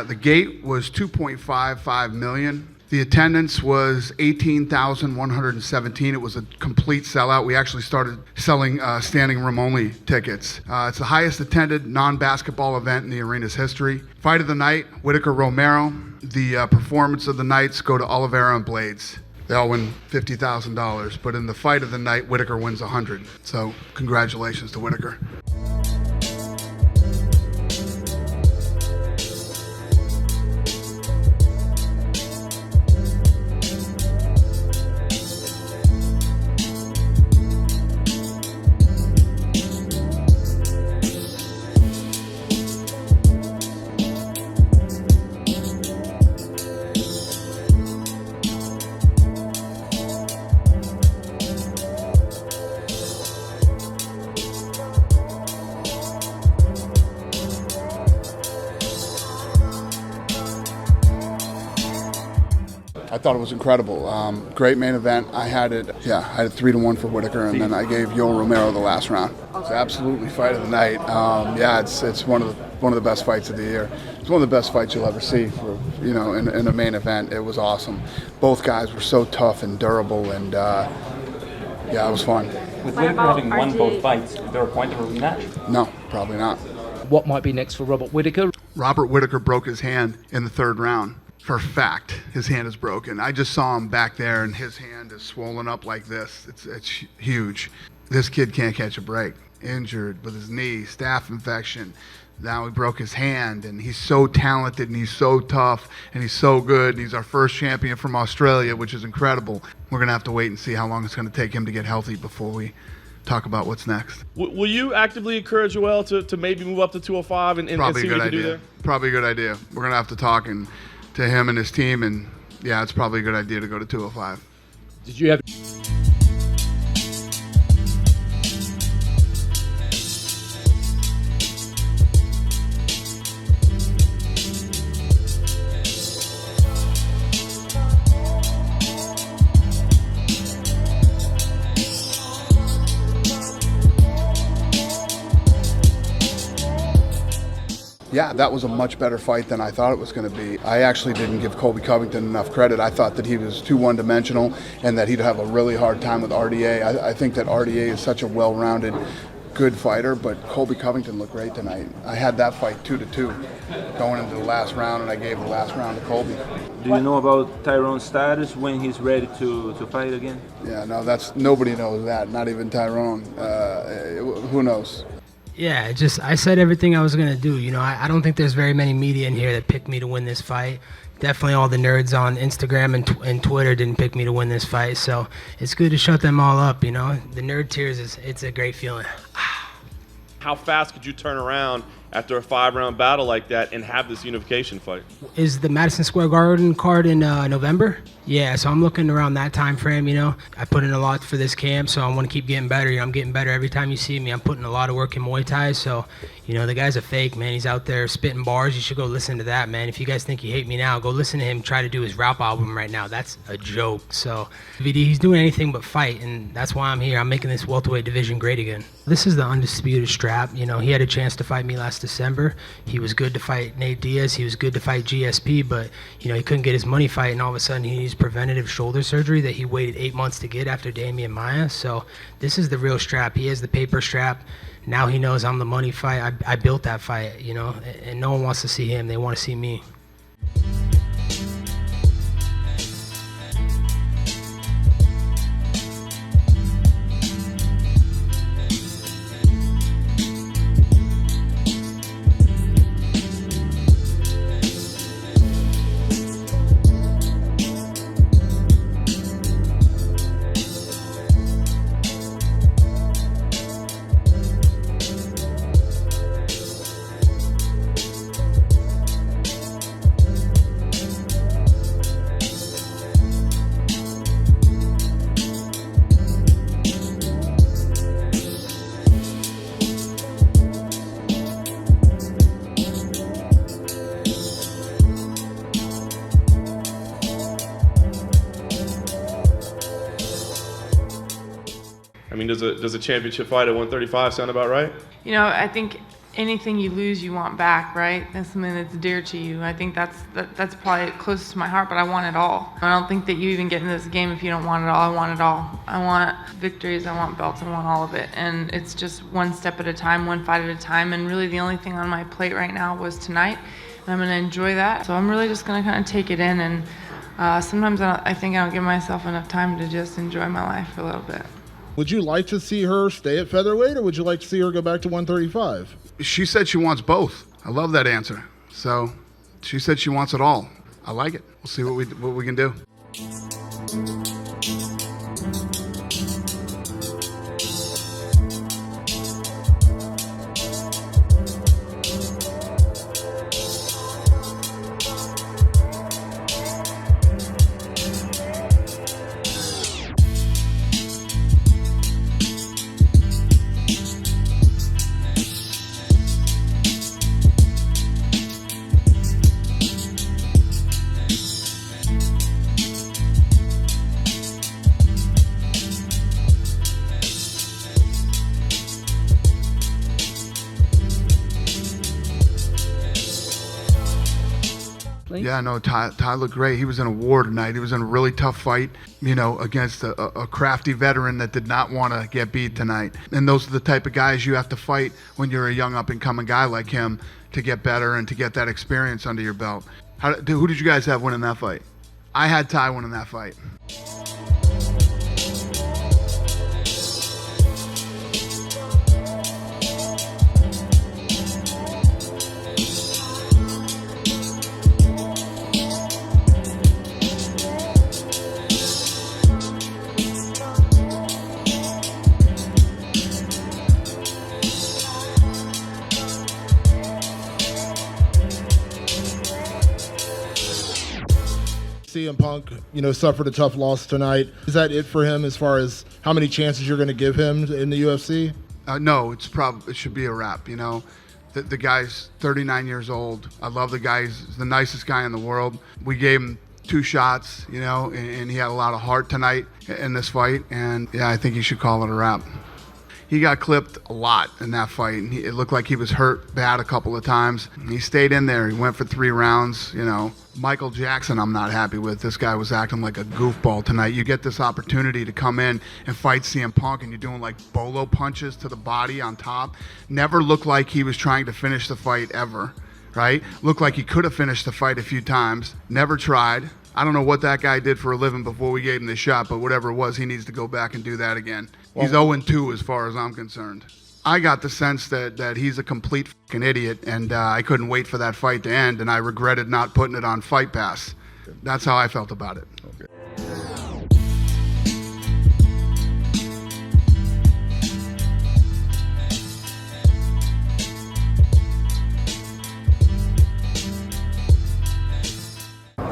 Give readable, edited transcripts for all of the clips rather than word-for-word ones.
The gate was 2.55 million. The attendance was 18,117. It was a complete sellout. We actually started selling standing room only tickets. It's the highest attended non-basketball event in the arena's history. Fight of the night, Whittaker Romero. The performance of the nights go to Oliveira and Blaydes. They all win $50,000, but in the fight of the night, Whittaker wins 100. So congratulations to Whittaker. I thought it was incredible. Great main event. I had it 3-1 for Whittaker, and then I gave Yoel Romero the last round. It's absolutely fight of the night. It's one of the best fights of the year. It's one of the best fights you'll ever see for in a main event. It was awesome. Both guys were so tough and durable, and it was fun. With Whittaker having won both fights, is there a point of a rematch? No, probably not. What might be next for Robert Whittaker? Robert Whittaker broke his hand in the third round. For a fact, his hand is broken. I just saw him back there, and his hand is swollen up like this. It's huge. This kid can't catch a break. Injured with his knee, staph infection. Now he broke his hand, and he's so talented, and he's so tough, and he's so good. And he's our first champion from Australia, which is incredible. We're going to have to wait and see how long it's going to take him to get healthy before we talk about what's next. Will you actively encourage Yoel to maybe move up to 205 and see what he can do there? Probably a good idea. We're going to have to talk to him and his team, and it's probably a good idea to go to 205. Did you have... Yeah, that was a much better fight than I thought it was going to be. I actually didn't give Colby Covington enough credit. I thought that he was too one-dimensional and that he'd have a really hard time with RDA. I think that RDA is such a well-rounded, good fighter, but Colby Covington looked great tonight. I had that fight 2-2 going into the last round, and I gave the last round to Colby. Do you know about Tyron's status when he's ready to fight again? Yeah, no, nobody knows that, not even Tyron. Who knows? Yeah, I said everything I was going to do. I don't think there's very many media in here that picked me to win this fight. Definitely all the nerds on Instagram and Twitter didn't pick me to win this fight, so it's good to shut them all up, The nerd tears, it's a great feeling. How fast could you turn around after a 5-round battle like that and have this unification fight? Is the Madison Square Garden card in November? Yeah, so I'm looking around that time frame, I put in a lot for this camp, so I want to keep getting better. I'm getting better every time you see me. I'm putting a lot of work in Muay Thai, so, the guy's a fake, man. He's out there spitting bars. You should go listen to that, man. If you guys think you hate me now, go listen to him try to do his rap album right now. That's a joke. So, VD, he's doing anything but fight, and that's why I'm here. I'm making this welterweight division great again. This is the undisputed strap. He had a chance to fight me last December. He was good to fight Nate Diaz. He was good to fight GSP, but, he couldn't get his money fight, and all of a sudden he needs preventative shoulder surgery that he waited 8 months to get after Damian Maia. So this is the real strap. He has the paper strap. Now he knows I'm the money fight. I built that fight, and no one wants to see him. They want to see me. I mean, does a championship fight at 135 sound about right? You know, I think anything you lose, you want back, right? That's something that's dear to you. I think that's probably closest to my heart, but I want it all. I don't think that you even get in this game if you don't want it all. I want it all. I want victories, I want belts, I want all of it. And it's just one step at a time, one fight at a time. And really the only thing on my plate right now was tonight. And I'm going to enjoy that. So I'm really just going to kind of take it in. And sometimes I think I don't give myself enough time to just enjoy my life for a little bit. Would you like to see her stay at featherweight, or would you like to see her go back to 135? She said she wants both. I love that answer. So she said she wants it all. I like it. We'll see what we can do. Yeah, no, Ty looked great. He was in a war tonight. He was in a really tough fight, you know, against a crafty veteran that did not want to get beat tonight. And those are the type of guys you have to fight when you're a young up-and-coming guy like him to get better and to get that experience under your belt. Who did you guys have winning that fight? I had Ty winning that fight. CM Punk, you know, suffered a tough loss tonight. Is that it for him as far as how many chances you're going to give him in the UFC? No, it should be a wrap, you know. The guy's 39 years old. I love the guy. He's the nicest guy in the world. We gave him 2 shots, you know, and he had a lot of heart tonight in this fight. And, yeah, I think he should call it a wrap. He got clipped a lot in that fight, and it looked like he was hurt bad a couple of times. He stayed in there. He went for 3 rounds, you know. Michael Jackson I'm not happy with. This guy was acting like a goofball tonight. You get this opportunity to come in and fight CM Punk, and you're doing like bolo punches to the body on top. Never looked like he was trying to finish the fight ever, right? Looked like he could have finished the fight a few times. Never tried. I don't know what that guy did for a living before we gave him the shot, but whatever it was, he needs to go back and do that again. He's 0-2 as far as I'm concerned. I got the sense that he's a complete fucking idiot, and I couldn't wait for that fight to end, and I regretted not putting it on Fight Pass. That's how I felt about it. Okay.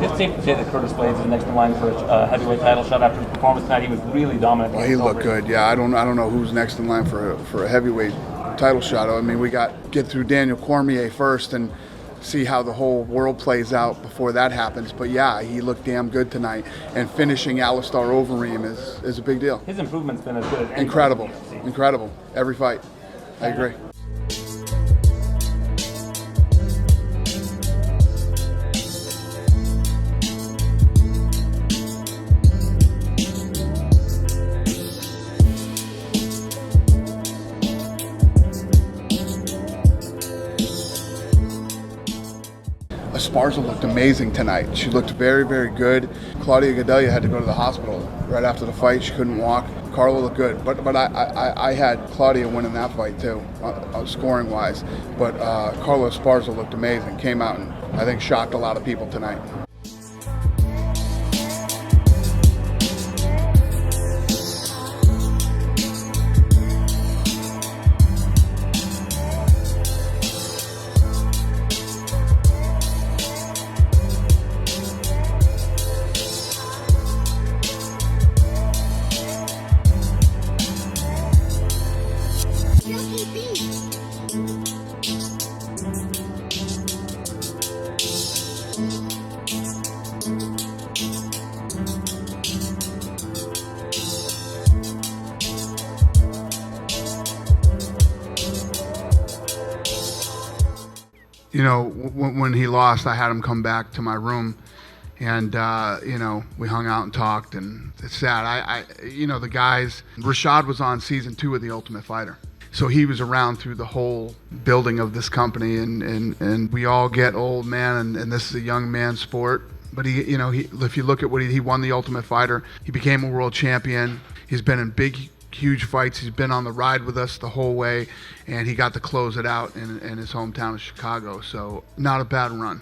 It's safe to say that Curtis Blaydes is next in line for a heavyweight title shot after his performance tonight. He was really dominant. Well, he looked good. Yeah, I don't know who's next in line for a heavyweight title shot. I mean, we get through Daniel Cormier first and see how the whole world plays out before that happens. But yeah, he looked damn good tonight. And finishing Alistair Overeem is a big deal. His improvement's been as good as any. Incredible. Every fight. I agree. Esparza looked amazing tonight. She looked very, very good. Claudia Gadelha had to go to the hospital right after the fight. She couldn't walk. Carla looked good. But I had Claudia winning that fight too, scoring wise. But Carla Esparza looked amazing. Came out and I think shocked a lot of people tonight. You know, when he lost, I had him come back to my room, and you know, we hung out and talked, and it's sad. You know, the guys. Rashad was on season 2 of The Ultimate Fighter, so he was around through the whole building of this company, and we all get old, man, and this is a young man's sport. But he, you know, if you look at what he won The Ultimate Fighter, he became a world champion. He's been in big, huge fights. He's been on the ride with us the whole way, and he got to close it out in his hometown of Chicago. So not a bad run.